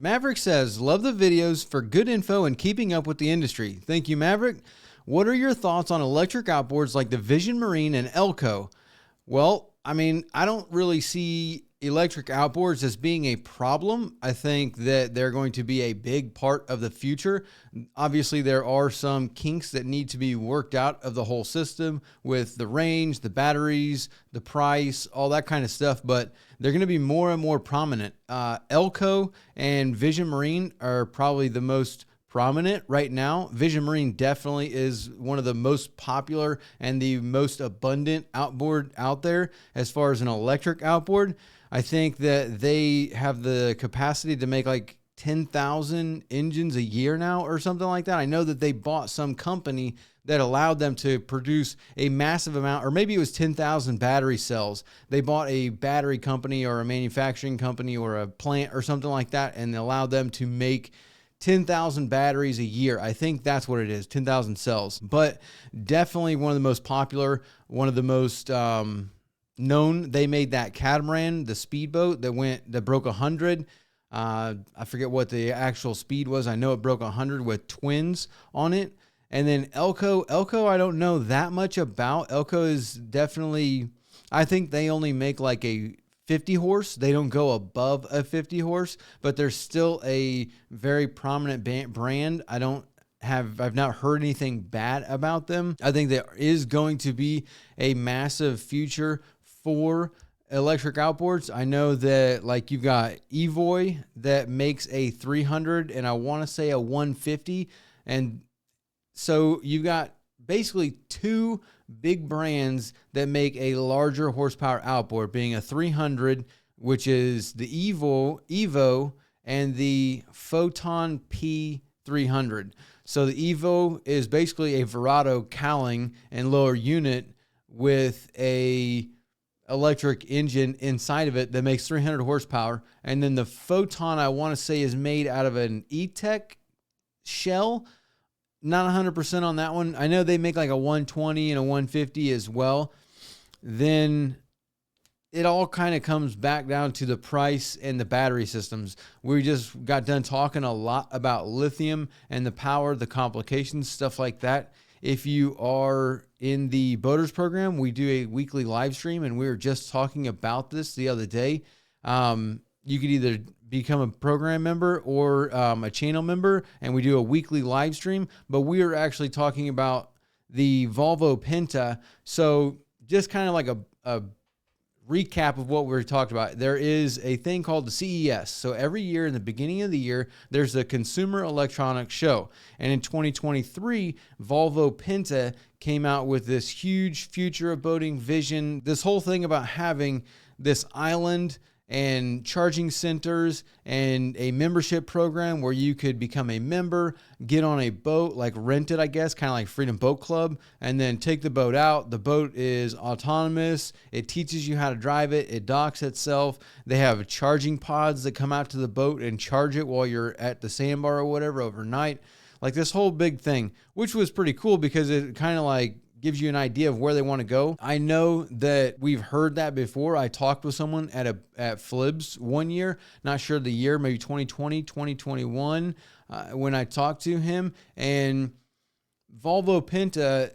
Maverick says, love the videos for good info and keeping up with the industry. Thank you, Maverick. What are your thoughts on electric outboards like the Vision Marine and Elco? Well, I mean, I don't really see electric outboards as being a problem. I think that they're going to be a big part of the future. Obviously, there are some kinks that need to be worked out of the whole system with the range, the batteries, the price, all that kind of stuff, but they're going to be more and more prominent. Elco and Vision Marine are probably the most prominent right now. Vision Marine definitely is one of the most popular and the most abundant outboard out there as far as an electric outboard. I think that they have the capacity to make like 10,000 engines a year now or something like that. I know that they bought some company that allowed them to produce a massive amount, or maybe it was 10,000 battery cells. They bought a battery company or a manufacturing company or a plant or something like that and allowed them to make 10,000 batteries a year. I think that's what it is, 10,000 cells. But definitely one of the most popular, one of the most known. They made that catamaran, the speedboat that broke 100. I forget what the actual speed was. I know it broke 100 with twins on it. And then Elco, I don't know that much about. Elco is definitely, I think they only make like a 50 horse. They don't go above a 50 horse, but they're still a very prominent brand. I've not heard anything bad about them. I think there is going to be a massive future for electric outboards. I know that like you've got Evoy that makes a 300 and I want to say a 150. And so you've got basically two big brands that make a larger horsepower outboard, being a 300, which is the Evo and the Photon P300. So the Evo is basically a Verado cowling and lower unit with a electric engine inside of it that makes 300 horsepower. And then the Photon, I want to say, is made out of an E-Tech shell. Not 100% on that one. I know they make like a 120 and a 150 as well. Then it all kind of comes back down to the price and the battery systems. We just got done talking a lot about lithium and the power, the complications, stuff like that. If you are in the Boaters program, we do a weekly live stream, and we were just talking about this the other day. You could either become a program member or a channel member, and we do a weekly live stream. But we are actually talking about the Volvo Penta. So just kind of like a recap of what we talked about. There is a thing called the CES. So every year in the beginning of the year, there's a Consumer Electronics Show. And in 2023, Volvo Penta came out with this huge future of boating vision, this whole thing about having this island and charging centers and a membership program where you could become a member, get on a boat, like rent it, I guess, kind of like Freedom Boat Club, and then take the boat out. The boat is autonomous. It teaches you how to drive it. It docks itself. They have charging pods that come out to the boat and charge it while you're at the sandbar or whatever overnight. Like this whole big thing, which was pretty cool because it kind of like gives you an idea of where they want to go. I know that we've heard that before. I talked with someone at Flibs one year, not sure the year, maybe 2020, 2021, when I talked to him. And Volvo Penta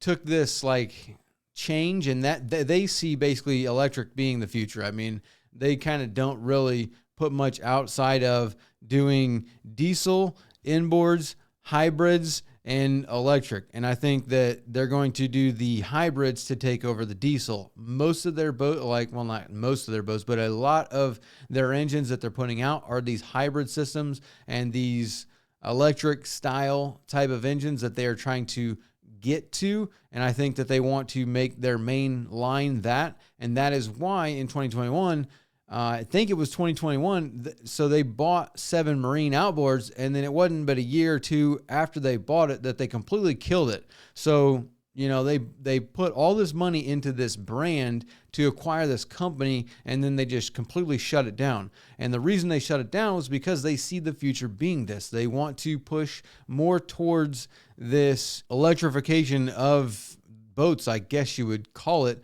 took this like change, and that they see basically electric being the future. I mean, they kind of don't really put much outside of doing diesel, inboards, hybrids, and electric. And I think that they're going to do the hybrids to take over the diesel. Most of their boat, well, not most of their boats, but a lot of their engines that they're putting out are these hybrid systems and these electric style type of engines that they are trying to get to. And I think that they want to make their main line that. And that is why in 2021, I think it was 2021. So they bought 7 marine outboards, and then it wasn't but a year or two after they bought it that they completely killed it. So, you know, they put all this money into this brand to acquire this company, and then they just completely shut it down. And the reason they shut it down was because they see the future being this. They want to push more towards this electrification of boats, I guess you would call it.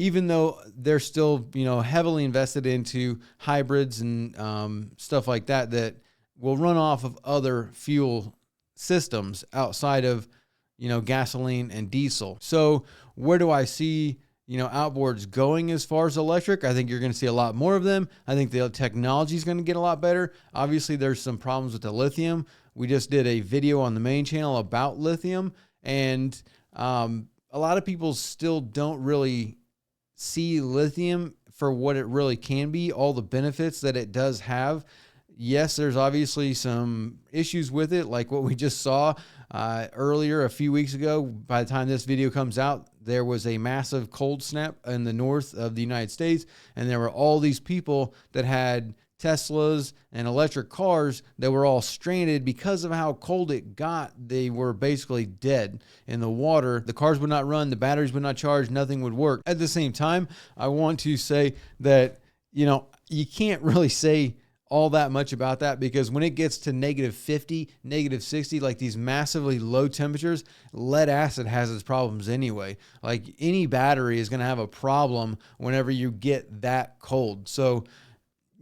even though they're still, heavily invested into hybrids and stuff like that that will run off of other fuel systems outside of, gasoline and diesel. So where do I see, outboards going as far as electric? I think you're going to see a lot more of them. I think the technology is going to get a lot better. Obviously, there's some problems with the lithium. We just did a video on the main channel about lithium, and a lot of people still don't really see lithium for what it really can be, all the benefits that it does have. Yes, there's obviously some issues with it, like what we just saw earlier a few weeks ago. By the time this video comes out, there was a massive cold snap in the north of the United States, and there were all these people that had Teslas and electric cars that were all stranded because of how cold it got. They were basically dead in the water. The cars would not run, the batteries would not charge, nothing would work. At the same time, I want to say that, you can't really say all that much about that, because when it gets to -50, -60, like these massively low temperatures, lead acid has its problems anyway. Like any battery is going to have a problem whenever you get that cold. So,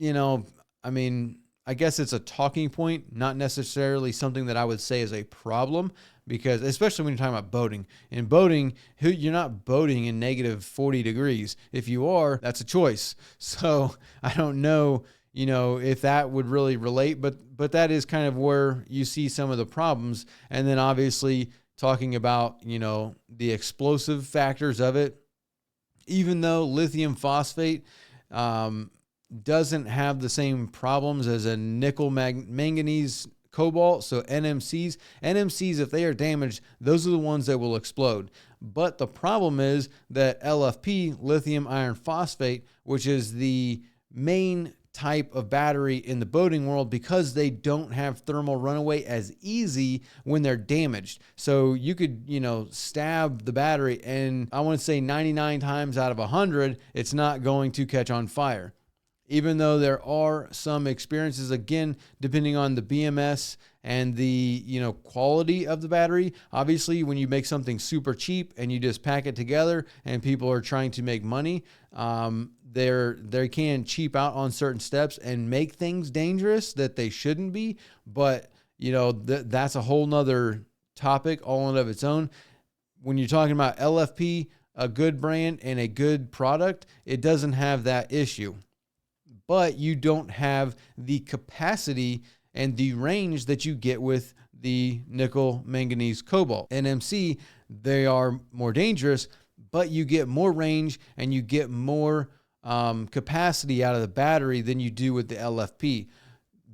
I guess it's a talking point, not necessarily something that I would say is a problem, because especially when you're talking about boating. In boating, you're not boating in -40 degrees. If you are, that's a choice. So I don't know, if that would really relate, but that is kind of where you see some of the problems. And then obviously talking about, the explosive factors of it, even though lithium phosphate doesn't have the same problems as a nickel manganese cobalt, so NMCs. NMCs, if they are damaged, those are the ones that will explode. But the problem is that LFP, lithium iron phosphate, which is the main type of battery in the boating world, because they don't have thermal runaway as easy when they're damaged. So you could, stab the battery, and I want to say 99 times out of 100, it's not going to catch on fire. Even though there are some experiences, again, depending on the BMS and the, quality of the battery. Obviously, when you make something super cheap and you just pack it together and people are trying to make money, they can cheap out on certain steps and make things dangerous that they shouldn't be. But, that's a whole nother topic all in of its own. When you're talking about LFP, a good brand and a good product, it doesn't have that issue. But you don't have the capacity and the range that you get with the nickel manganese cobalt. NMC, they are more dangerous, but you get more range and you get more capacity out of the battery than you do with the LFP.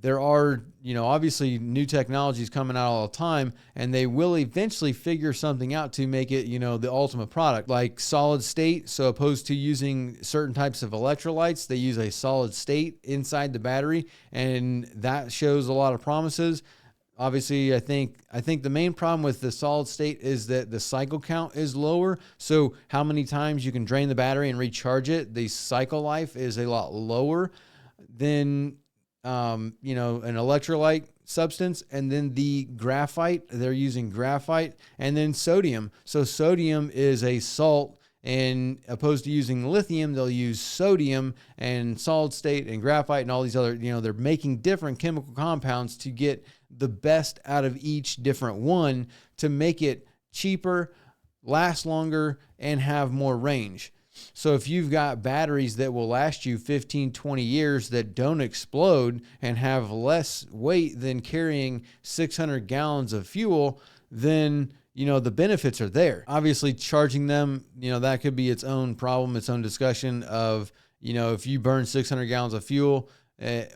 There are, obviously new technologies coming out all the time, and they will eventually figure something out to make it, the ultimate product, like solid state. So opposed to using certain types of electrolytes, they use a solid state inside the battery, and that shows a lot of promises. Obviously, I think the main problem with the solid state is that the cycle count is lower. So how many times you can drain the battery and recharge it, the cycle life is a lot lower than an electrolyte substance. And then the graphite, they're using graphite, and then sodium. So sodium is a salt, and opposed to using lithium, they'll use sodium and solid state and graphite and all these other, they're making different chemical compounds to get the best out of each different one to make it cheaper, last longer, and have more range. So if you've got batteries that will last you 15, 20 years that don't explode and have less weight than carrying 600 gallons of fuel, then, the benefits are there. Obviously, charging them, that could be its own problem, its own discussion of, if you burn 600 gallons of fuel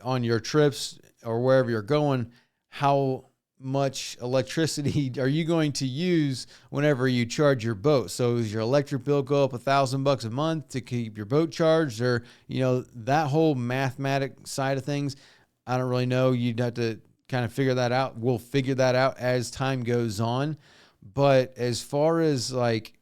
on your trips or wherever you're going, how much electricity are you going to use whenever you charge your boat? So is your electric bill go up $1,000 a month to keep your boat charged? Or, that whole mathematic side of things, I don't really know. You'd have to kind of figure that out. We'll figure that out as time goes on. But as far as like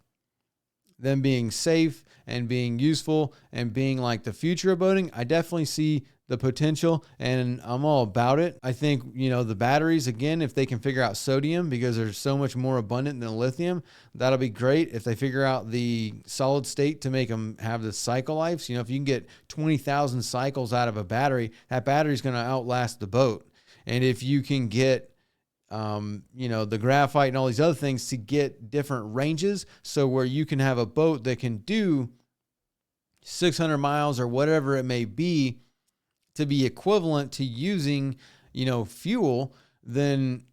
them being safe and being useful and being like the future of boating, I definitely see the potential, and I'm all about it. I think, you know, the batteries, again, if they can figure out sodium because they're so much more abundant than lithium, that'll be great. If they figure out the solid state to make them have the cycle lives, you know, if you can get 20,000 cycles out of a battery, that battery's going to outlast the boat. And if you can get, you know, the graphite and all these other things to get different ranges, so where you can have a boat that can do 600 miles or whatever it may be, to be equivalent to using, you know, fuel, then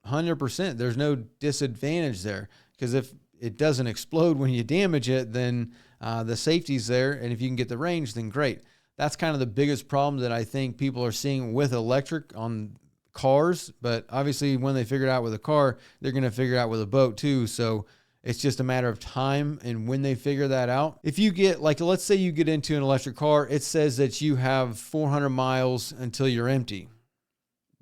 100%, there's no disadvantage there. Because if it doesn't explode when you damage it, then the safety's there. And if you can get the range, then great. That's kind of the biggest problem that I think people are seeing with electric on cars. But obviously when they figure it out with a car, they're going to figure it out with a boat too. So it's just a matter of time and when they figure that out. If you get, like, let's say you get into an electric car, it says that you have 400 miles until you're empty.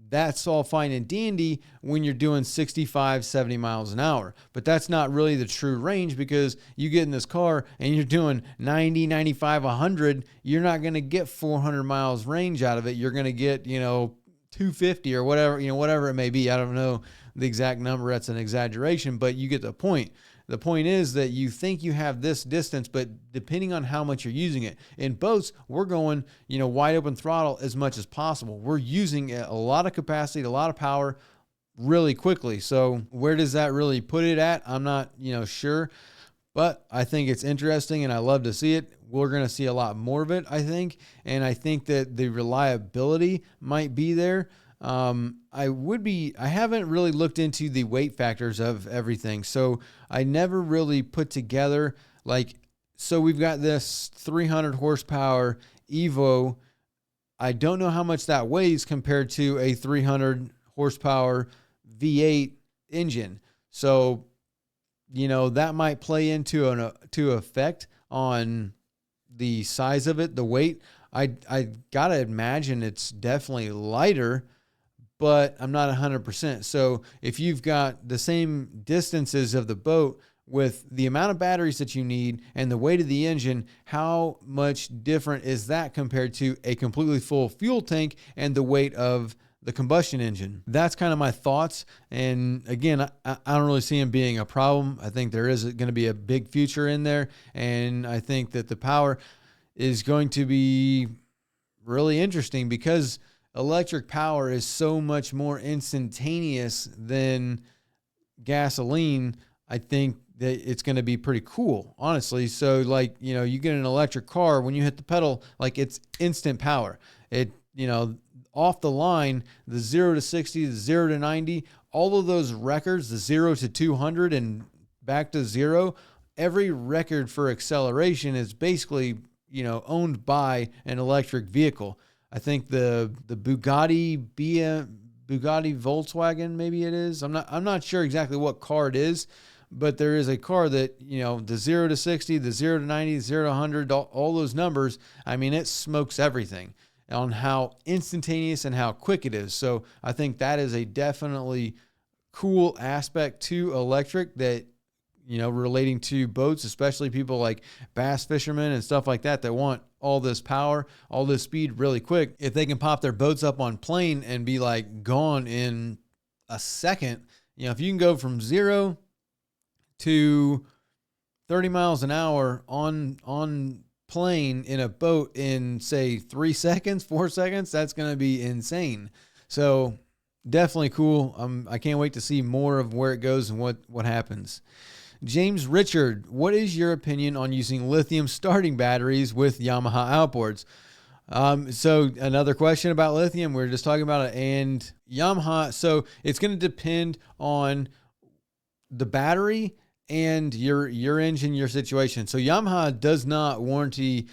That's all fine and dandy when you're doing 65, 70 miles an hour. But that's not really the true range, because you get in this car and you're doing 90, 95, 100, you're not going to get 400 miles range out of it. You're going to get, you know, 250 or whatever, you know, whatever it may be. I don't know the exact number. That's an exaggeration, but you get the point. The point is that you think you have this distance, but depending on how much you're using it. In boats, we're going, you know, wide open throttle as much as possible. We're using a lot of capacity, a lot of power really quickly. So where does that really put it at? I'm not, you know, sure, but I think it's interesting and I love to see it. We're going to see a lot more of it, I think. And I think that the reliability might be there. I haven't really looked into the weight factors of everything. So I never really put together, like, so we've got this 300 horsepower Evo. I don't know how much that weighs compared to a 300 horsepower V8 engine. So, you know, that might play into to effect on the size of it, the weight. I gotta imagine it's definitely lighter, but I'm not 100%. So if you've got the same distances of the boat with the amount of batteries that you need and the weight of the engine, how much different is that compared to a completely full fuel tank and the weight of the combustion engine? That's kind of my thoughts. And again, I don't really see them being a problem. I think there is going to be a big future in there. And I think that the power is going to be really interesting, because electric power is so much more instantaneous than gasoline. I think that it's going to be pretty cool, honestly. So, like, you know, you get an electric car, when you hit the pedal, like, it's instant power. It, you know, off the line, the 0 to 60, the 0 to 90, all of those records, the 0 to 200 and back to 0, every record for acceleration is basically, you know, owned by an electric vehicle. I think the Bugatti BM, Bugatti Volkswagen, maybe it is. I'm not sure exactly what car it is, but there is a car that, you know, the 0 to 60, the 0 to 90, the 0 to 100, all those numbers, I mean, it smokes everything on how instantaneous and how quick it is. So I think that is a definitely cool aspect to electric that, you know, relating to boats, especially people like bass fishermen and stuff like that want all this power, all this speed really quick. If they can pop their boats up on plane and be like gone in a second, you know, if you can go from 0 to 30 miles an hour on plane in a boat in, say, 3 seconds, 4 seconds, that's going to be insane. So definitely cool. I can't wait to see more of where it goes and what happens. James Richard, what is your opinion on using lithium starting batteries with Yamaha outboards? So another question about lithium. We were just talking about it, and Yamaha. So it's going to depend on the battery and your engine, your situation. So Yamaha does not warranty,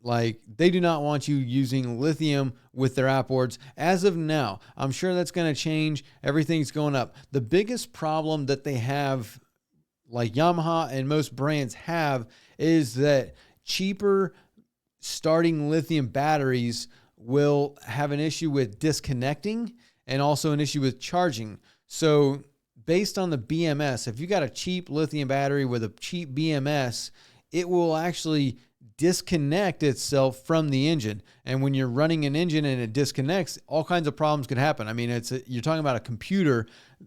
like, they do not want you using lithium with their outboards as of now. I'm sure that's going to change. Everything's going up. The biggest problem that they have, like Yamaha and most brands have, is that cheaper starting lithium batteries will have an issue with disconnecting and also an issue with charging. So based on the BMS, if you got a cheap lithium battery with a cheap BMS, it will actually disconnect itself from the engine. And when you're running an engine and it disconnects, all kinds of problems could happen. I mean, you're talking about a computer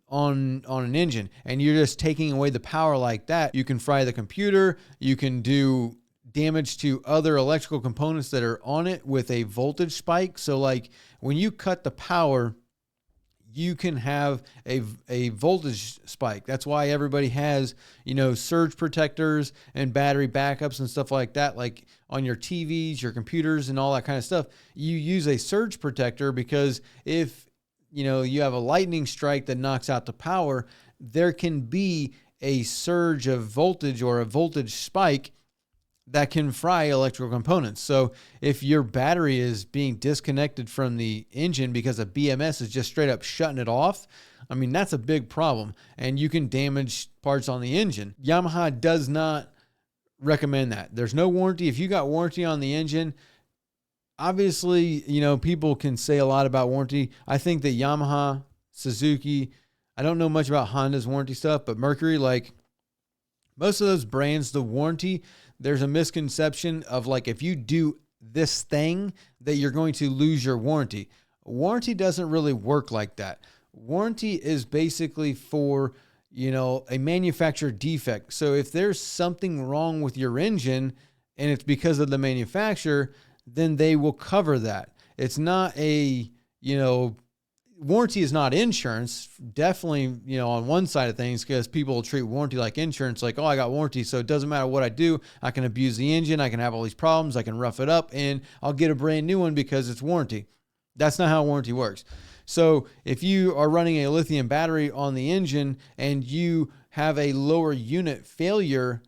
on an engine, and you're just taking away the power like that. You can fry the computer. You can do damage to other electrical components that are on it with a voltage spike. So like when you cut the power, you can have a voltage spike. That's why everybody has, surge protectors and battery backups and stuff like that. Like on your TVs, your computers, and all that kind of stuff, you use a surge protector, because if, you have a lightning strike that knocks out the power, there can be a surge of voltage or a voltage spike that can fry electrical components. So if your battery is being disconnected from the engine because a BMS is just straight up shutting it off, I mean, that's a big problem, and you can damage parts on the engine. Yamaha does not recommend that. There's no warranty. If you got warranty on the engine, obviously, people can say a lot about warranty. I think that Yamaha, Suzuki, I don't know much about Honda's warranty stuff, but Mercury, like most of those brands, the warranty, there's a misconception of like, if you do this thing that you're going to lose your warranty. Warranty doesn't really work like that. Warranty is basically for, a manufacturer defect. So if there's something wrong with your engine and it's because of the manufacturer, then they will cover that. It's not warranty is not insurance. Definitely, on one side of things, because people will treat warranty like insurance, like, oh, I got warranty, so it doesn't matter what I do. I can abuse the engine. I can have all these problems. I can rough it up, and I'll get a brand new one because it's warranty. That's not how warranty works. So if you are running a lithium battery on the engine and you have a lower unit failure,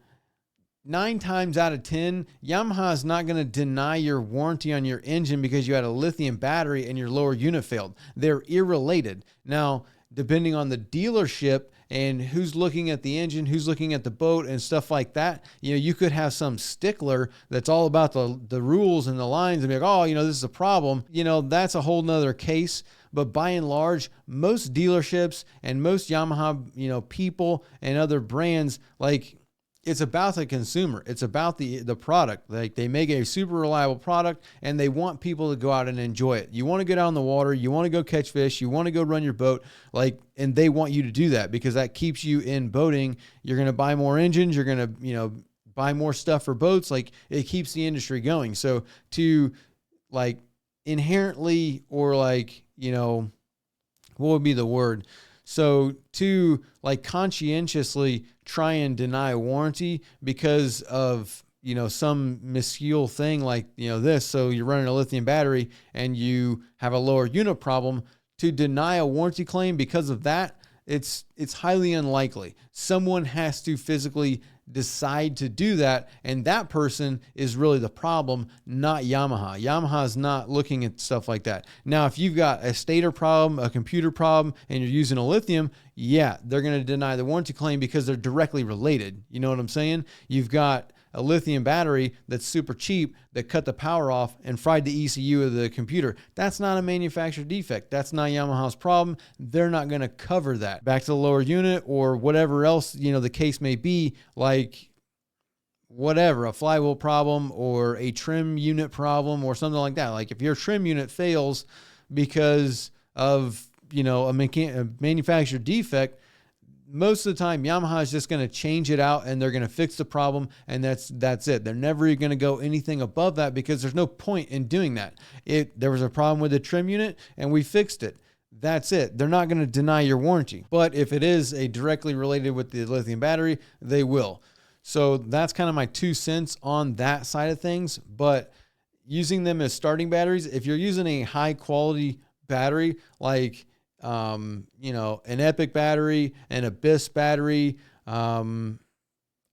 9 times out of 10, Yamaha is not going to deny your warranty on your engine because you had a lithium battery and your lower unit failed. They're irrelated. Now, depending on the dealership and who's looking at the engine, who's looking at the boat and stuff like that, you could have some stickler that's all about the rules and the lines and be like, oh, this is a problem. That's a whole nother case. But by and large, most dealerships and most Yamaha, people and other brands, like, it's about the consumer. It's about the product. Like, they make a super reliable product and they want people to go out and enjoy it. You want to get out on the water. You want to go catch fish. You want to go run your boat. And they want you to do that because that keeps you in boating. You're going to buy more engines. You're going to, buy more stuff for boats. Like, it keeps the industry going. So to inherently, or what would be the word? So to conscientiously try and deny warranty because of, some minuscule thing like, this. So you're running a lithium battery and you have a lower unit problem, to deny a warranty claim because of that, it's highly unlikely. Someone has to physically decide to do that, and that person is really the problem, not Yamaha. Yamaha is not looking at stuff like that. Now, if you've got a stator problem, a computer problem, and you're using a lithium, yeah, they're going to deny the warranty claim because they're directly related. You know what I'm saying? You've got a lithium battery that's super cheap that cut the power off and fried the ECU of the computer. That's not a manufacturer defect. That's not Yamaha's problem. They're not going to cover that. Back to the lower unit or whatever else, the case may be, like whatever, a flywheel problem or a trim unit problem or something like that. Like if your trim unit fails because of, a manufacturer defect, most of the time, Yamaha is just going to change it out and they're going to fix the problem, and that's it. They're never going to go anything above that because there's no point in doing that. There was a problem with the trim unit and we fixed it. That's it. They're not going to deny your warranty. But if it is directly related with the lithium battery, they will. So that's kind of my 2 cents on that side of things. But using them as starting batteries, if you're using a high quality battery like an Epic battery, an Abyss battery. I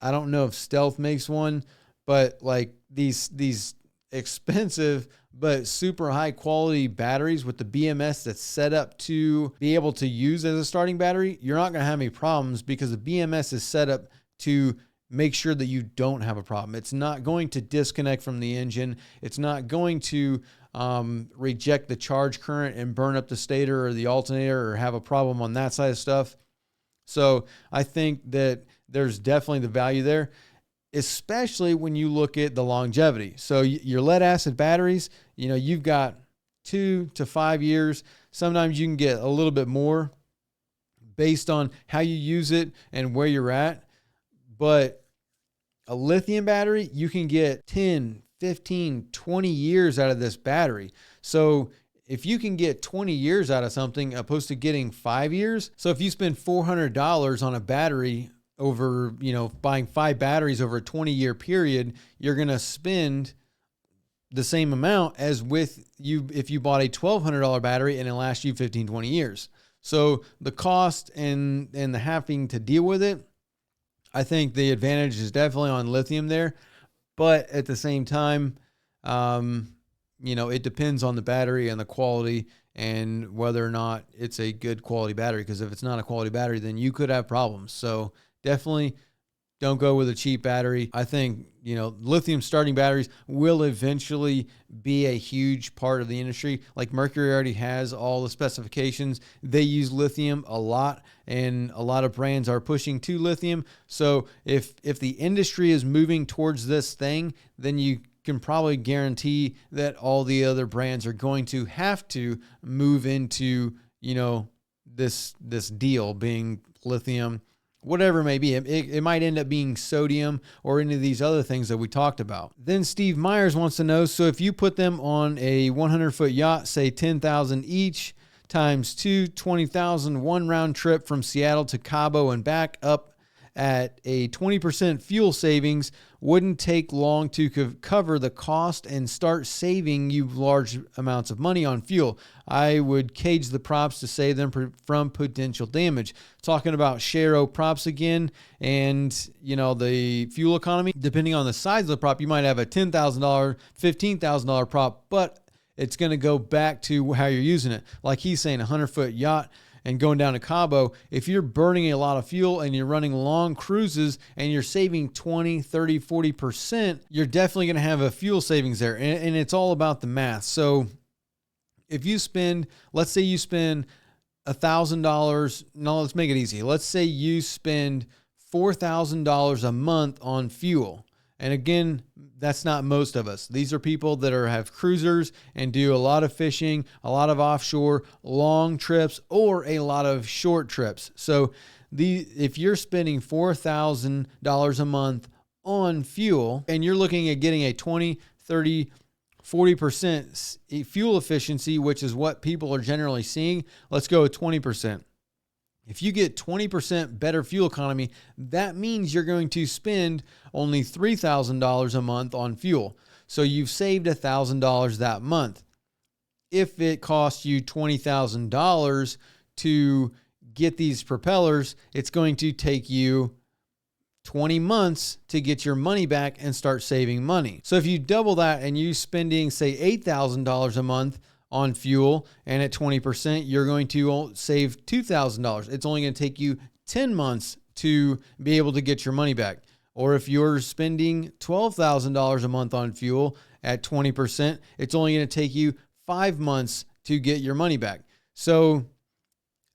don't know if Stealth makes one, but like these expensive but super high quality batteries with the BMS that's set up to be able to use as a starting battery, you're not going to have any problems because the BMS is set up to make sure that you don't have a problem. It's not going to disconnect from the engine. It's not going to reject the charge current and burn up the stator or the alternator or have a problem on that side of stuff. So I think that there's definitely the value there. especially when you look at the longevity. So your lead acid batteries, you've got 2 to 5 years. Sometimes you can get a little bit more based on how you use it and where you're at. But a lithium battery, you can get 10, 15, 20 years out of this battery. So if you can get 20 years out of something opposed to getting 5 years. So if you spend $400 on a battery over, buying 5 batteries over a 20-year period, you're going to spend the same amount as with you if you bought a $1,200 battery and it lasts you 15, 20 years. So the cost and the having to deal with it, I think the advantage is definitely on lithium there. But at the same time, it depends on the battery and the quality and whether or not it's a good quality battery. Because if it's not a quality battery, then you could have problems. So definitely don't go with a cheap battery. I think, lithium starting batteries will eventually be a huge part of the industry. Like Mercury already has all the specifications. They use lithium a lot, and a lot of brands are pushing to lithium. So if the industry is moving towards this thing, then you can probably guarantee that all the other brands are going to have to move into, this deal being lithium. Whatever it may be, it might end up being sodium or any of these other things that we talked about. Then Steve Myers wants to know, so if you put them on a 100-foot yacht, say 10,000 each, times 2, 20,000, one round trip from Seattle to Cabo and back up at a 20% fuel savings, wouldn't take long to cover the cost and start saving you large amounts of money on fuel. I would cage the props to save them from potential damage. Talking about Sharo props again, and the fuel economy, depending on the size of the prop, you might have a $10,000, $15,000 prop, but it's going to go back to how you're using it. Like he's saying, a 100-foot yacht and going down to Cabo, if you're burning a lot of fuel and you're running long cruises and you're saving 20, 30, 40%, you're definitely going to have a fuel savings there. And it's all about the math. So if you spend, let's say you spend $1,000. No, let's make it easy. Let's say you spend $4,000 a month on fuel. And again, that's not most of us. These are people that have cruisers and do a lot of fishing, a lot of offshore, long trips, or a lot of short trips. So if you're spending $4,000 a month on fuel and you're looking at getting a 20, 30, 40% fuel efficiency, which is what people are generally seeing, let's go with 20%. If you get 20% better fuel economy, that means you're going to spend only $3,000 a month on fuel. So you've saved $1,000 that month. If it costs you $20,000 to get these propellers, it's going to take you 20 months to get your money back and start saving money. So if you double that and you spending, say, $8,000 a month on fuel, and at 20%, you're going to save $2,000. It's only going to take you 10 months to be able to get your money back. Or if you're spending $12,000 a month on fuel at 20%, it's only going to take you 5 months to get your money back. So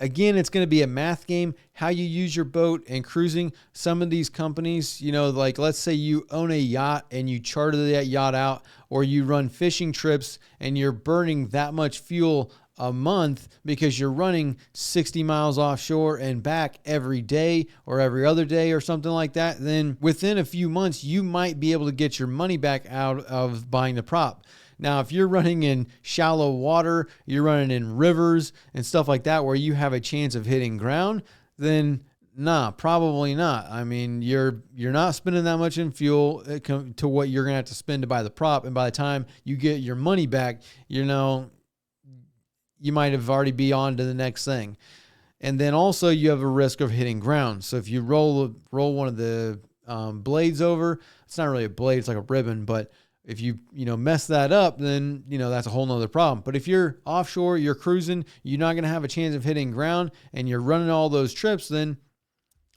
again, it's going to be a math game, how you use your boat and cruising. Some of these companies, like let's say you own a yacht and you charter that yacht out, or you run fishing trips and you're burning that much fuel a month because you're running 60 miles offshore and back every day or every other day or something like that, then within a few months, you might be able to get your money back out of buying the prop. Now, if you're running in shallow water, you're running in rivers and stuff like that where you have a chance of hitting ground, then nah, probably not. I mean, you're not spending that much in fuel to what you're going to have to spend to buy the prop. And by the time you get your money back, you might have already be on to the next thing. And then also you have a risk of hitting ground. So if you roll one of the blades over, it's not really a blade, it's like a ribbon, but if you mess that up, then, that's a whole nother problem. But if you're offshore, you're cruising, you're not going to have a chance of hitting ground, and you're running all those trips, then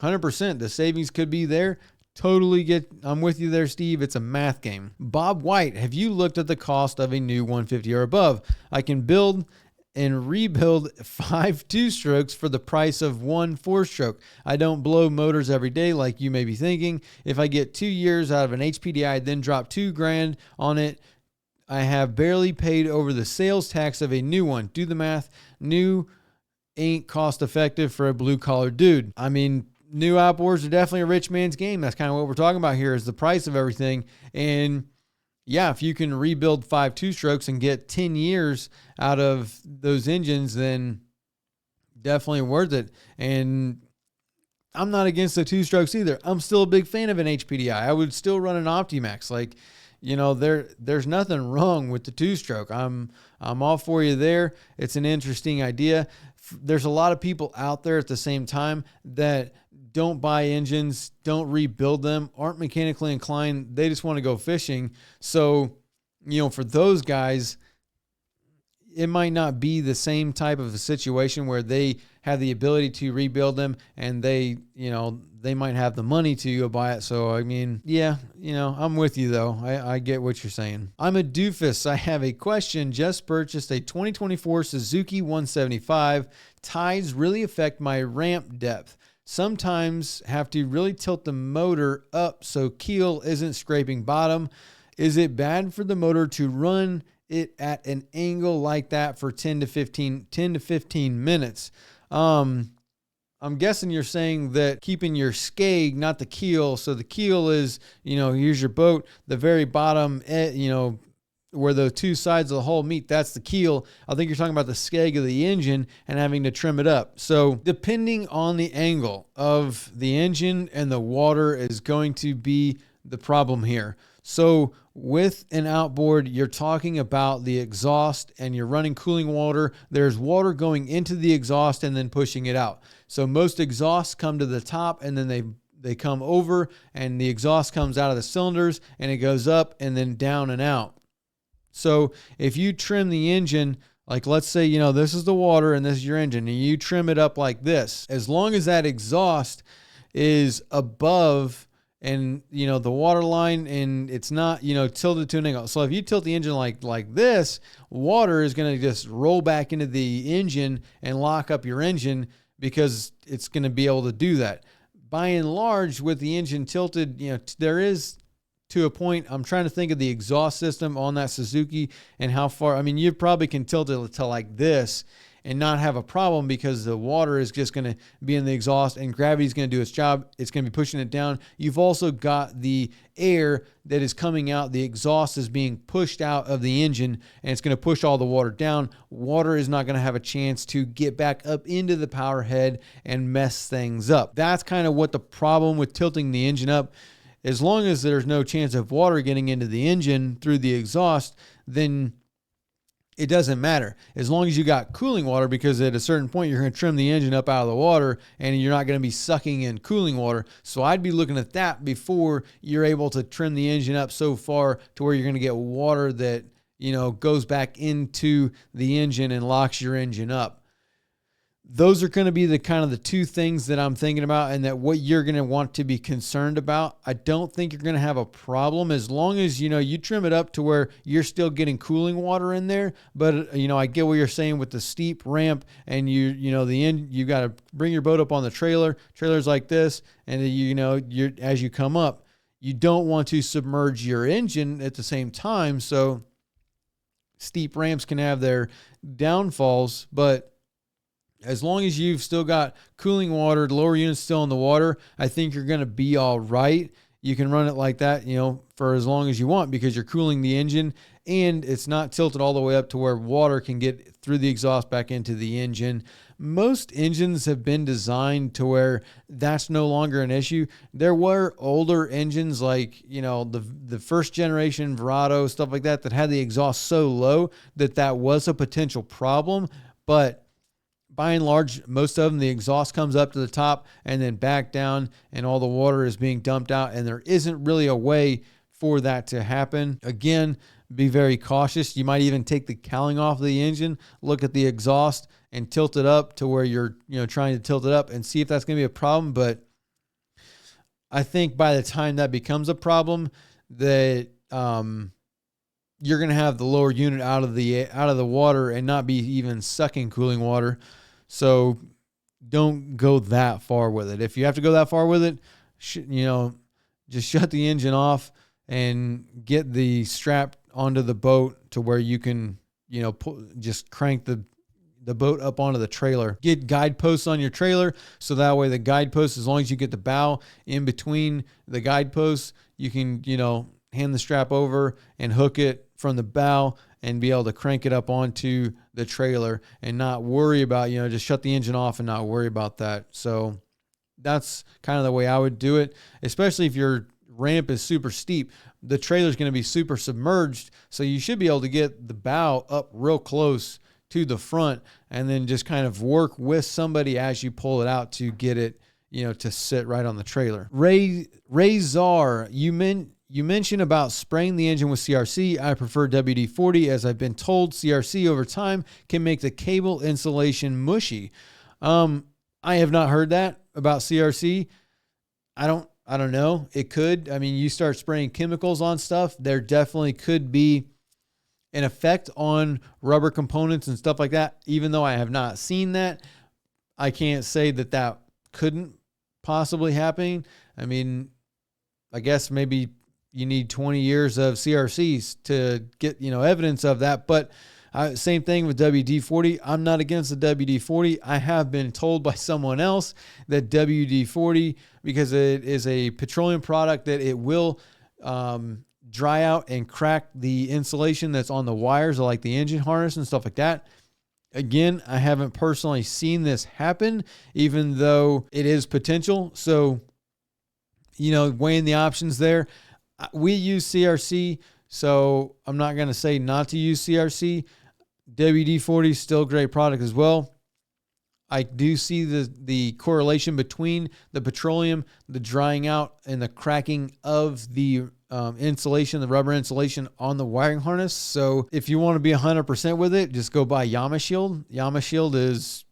100%, the savings could be there. I'm with you there, Steve. It's a math game. Bob White, have you looked at the cost of a new 150 or above? I can build and rebuild 5 2-strokes for the price of 1 4-stroke. I don't blow motors every day like you may be thinking. If I get 2 years out of an HPDI, then drop $2,000 on it, I have barely paid over the sales tax of a new one. Do the math. New ain't cost effective for a blue collar dude. I mean, new outboards are definitely a rich man's game. That's kind of what we're talking about here, is the price of everything. And yeah, if you can rebuild 5 2-strokes and get 10 years out of those engines, then definitely worth it. And I'm not against the 2-strokes either. I'm still a big fan of an HPDI. I would still run an Optimax. Like, you know, there's nothing wrong with the 2-stroke. I'm all for you there. It's an interesting idea. There's a lot of people out there at the same time that don't buy engines, don't rebuild them, aren't mechanically inclined. They just want to go fishing. So, you know, for those guys, it might not be the same type of a situation where they have the ability to rebuild them, and they, you know, they might have the money to go buy it. So, I mean, yeah, you know, I'm with you though. I get what you're saying. I'm a doofus. I have a question. Just purchased a 2024 Suzuki 175. Tides really affect my ramp depth. Sometimes have to really tilt the motor up so keel isn't scraping bottom. Is it bad for the motor to run it at an angle like that for 10 to 15 minutes? I'm guessing you're saying that keeping your skeg, not the keel. So the keel is, you know, here's your boat, the very bottom, you know, where the two sides of the hull meet, that's the keel. I think you're talking about the skeg of the engine and having to trim it up. So depending on the angle of the engine and the water is going to be the problem here. So with an outboard, you're talking about the exhaust and you're running cooling water. There's water going into the exhaust and then pushing it out. So most exhausts come to the top and then they come over, and the exhaust comes out of the cylinders and it goes up and then down and out. So if you trim the engine, like let's say, you know, this is the water and this is your engine, and you trim it up like this, as long as that exhaust is above and, you know, the water line, and it's not, you know, tilted to an angle. So if you tilt the engine like this, water is going to just roll back into the engine and lock up your engine, because it's going to be able to do that. By and large, with the engine tilted, you know, there is, to a point, I'm trying to think of the exhaust system on that Suzuki and how far. I mean, you probably can tilt it to like this and not have a problem, because the water is just going to be in the exhaust and gravity is going to do its job. It's going to be pushing it down. You've also got the air that is coming out. The exhaust is being pushed out of the engine, and it's going to push all the water down. Water is not going to have a chance to get back up into the power head and mess things up. That's kind of what the problem with tilting the engine up. As long as there's no chance of water getting into the engine through the exhaust, then it doesn't matter. As long as you got cooling water, because at a certain point you're going to trim the engine up out of the water and you're not going to be sucking in cooling water. So I'd be looking at that before you're able to trim the engine up so far to where you're going to get water that, you know, goes back into the engine and locks your engine up. Those are going to be the kind of the two things that I'm thinking about, and that what you're going to want to be concerned about. I don't think you're going to have a problem as long as, you know, you trim it up to where you're still getting cooling water in there. But, you know, I get what you're saying with the steep ramp, and you know, the end, you got to bring your boat up on the trailers like this. And you know, as you come up, you don't want to submerge your engine at the same time. So steep ramps can have their downfalls, but as long as you've still got cooling water, the lower unit's still in the water, I think you're going to be all right. You can run it like that, you know, for as long as you want, because you're cooling the engine and it's not tilted all the way up to where water can get through the exhaust back into the engine. Most engines have been designed to where that's no longer an issue. There were older engines like, you know, the first generation Verado, stuff like that, that had the exhaust so low that was a potential problem. But by and large, most of them, the exhaust comes up to the top and then back down, and all the water is being dumped out, and there isn't really a way for that to happen. Again, be very cautious. You might even take the cowling off of the engine, look at the exhaust, and tilt it up to where you're, you know, trying to tilt it up and see if that's going to be a problem. But I think by the time that becomes a problem, that you're going to have the lower unit out of the water and not be even sucking cooling water. So don't go that far with it. If you have to go that far with it, just shut the engine off and get the strap onto the boat to where you can, just crank the boat up onto the trailer. Get guideposts on your trailer, so that way the guideposts, as long as you get the bow in between the guideposts, you can, hand the strap over and hook it from the bow and be able to crank it up onto the trailer and not worry about, just shut the engine off and not worry about that. So that's kind of the way I would do it, especially if your ramp is super steep. The trailer is going to be super submerged, so you should be able to get the bow up real close to the front and then just kind of work with somebody as you pull it out to get it, to sit right on the trailer. Ray Czar, you mentioned about spraying the engine with CRC. I prefer WD-40 as I've been told CRC over time can make the cable insulation mushy. I have not heard that about CRC. I don't know. It could. I mean, you start spraying chemicals on stuff, there definitely could be an effect on rubber components and stuff like that. Even though I have not seen that, I can't say that couldn't possibly happen. I mean, I guess maybe you need 20 years of CRCs to get, evidence of that. But same thing with WD-40. I'm not against the WD-40. I have been told by someone else that WD-40, because it is a petroleum product, that it will dry out and crack the insulation that's on the wires, like the engine harness and stuff like that. Again, I haven't personally seen this happen, even though it is potential. So, weighing the options there. We use CRC, so I'm not going to say not to use CRC. WD-40 is still a great product as well. I do see the correlation between the petroleum, the drying out, and the cracking of the insulation, the rubber insulation on the wiring harness. So if you want to be 100% with it, just go buy YamaShield. YamaShield is,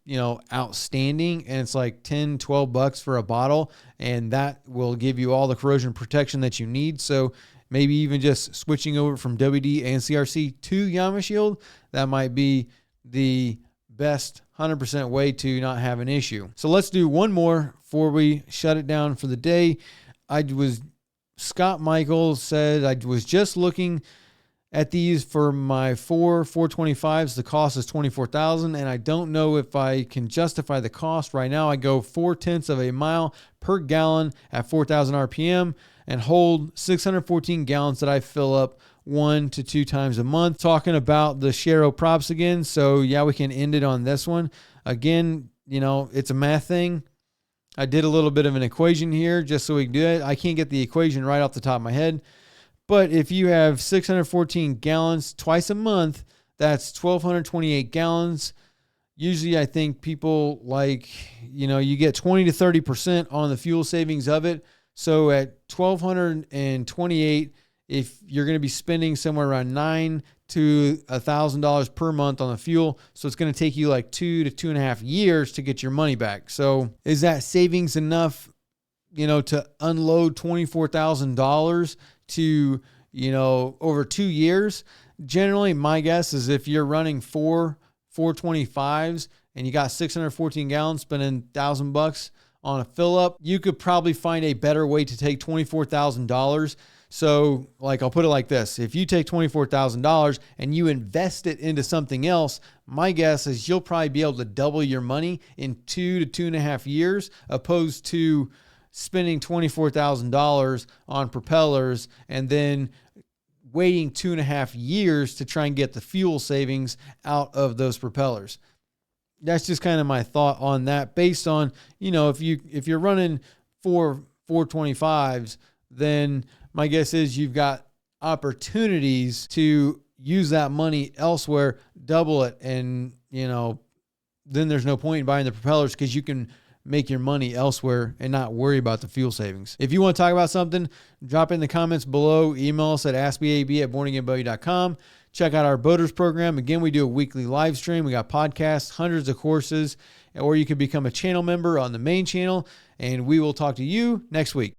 outstanding, and it's like $10-12 for a bottle, and that will give you all the corrosion protection that you need. So maybe even just switching over from WD and CRC to YamaShield, that might be the best 100% way to not have an issue. So let's do one more before we shut it down for the day. Scott Michael said, I was just looking at these for my 425s. The cost is $24,000, and I don't know if I can justify the cost. Right now, I go 0.4 of a mile per gallon at 4,000 RPM and hold 614 gallons that I fill up 1 to 2 times a month. Talking about the Shero props again. So yeah, we can end it on this one. Again, it's a math thing. I did a little bit of an equation here just so we can do it. I can't get the equation right off the top of my head. But if you have 614 gallons twice a month, that's 1,228 gallons. Usually I think people you get 20 to 30% on the fuel savings of it. So at 1,228, if you're going to be spending somewhere around $900 to $1,000 per month on the fuel, so it's going to take you like 2 to 2.5 years to get your money back. So is that savings enough, to unload $24,000 to, over 2 years? Generally, my guess is if you're running 425s and you got 614 gallons, spending $1,000 on a fill up, you could probably find a better way to take $24,000. So I'll put it like this. If you take $24,000 and you invest it into something else, my guess is you'll probably be able to double your money in 2 to 2.5 years, opposed to spending $24,000 on propellers and then waiting 2.5 years to try and get the fuel savings out of those propellers. That's just kind of my thought on that, based on, if you're running 425s, then my guess is you've got opportunities to use that money elsewhere, double it, and, then there's no point in buying the propellers because you can make your money elsewhere and not worry about the fuel savings. If you want to talk about something, drop it in the comments below. Email us at askmeab@bornagainboaty.com. Check out our boaters program. Again, we do a weekly live stream. We got podcasts, hundreds of courses, or you can become a channel member on the main channel, and we will talk to you next week.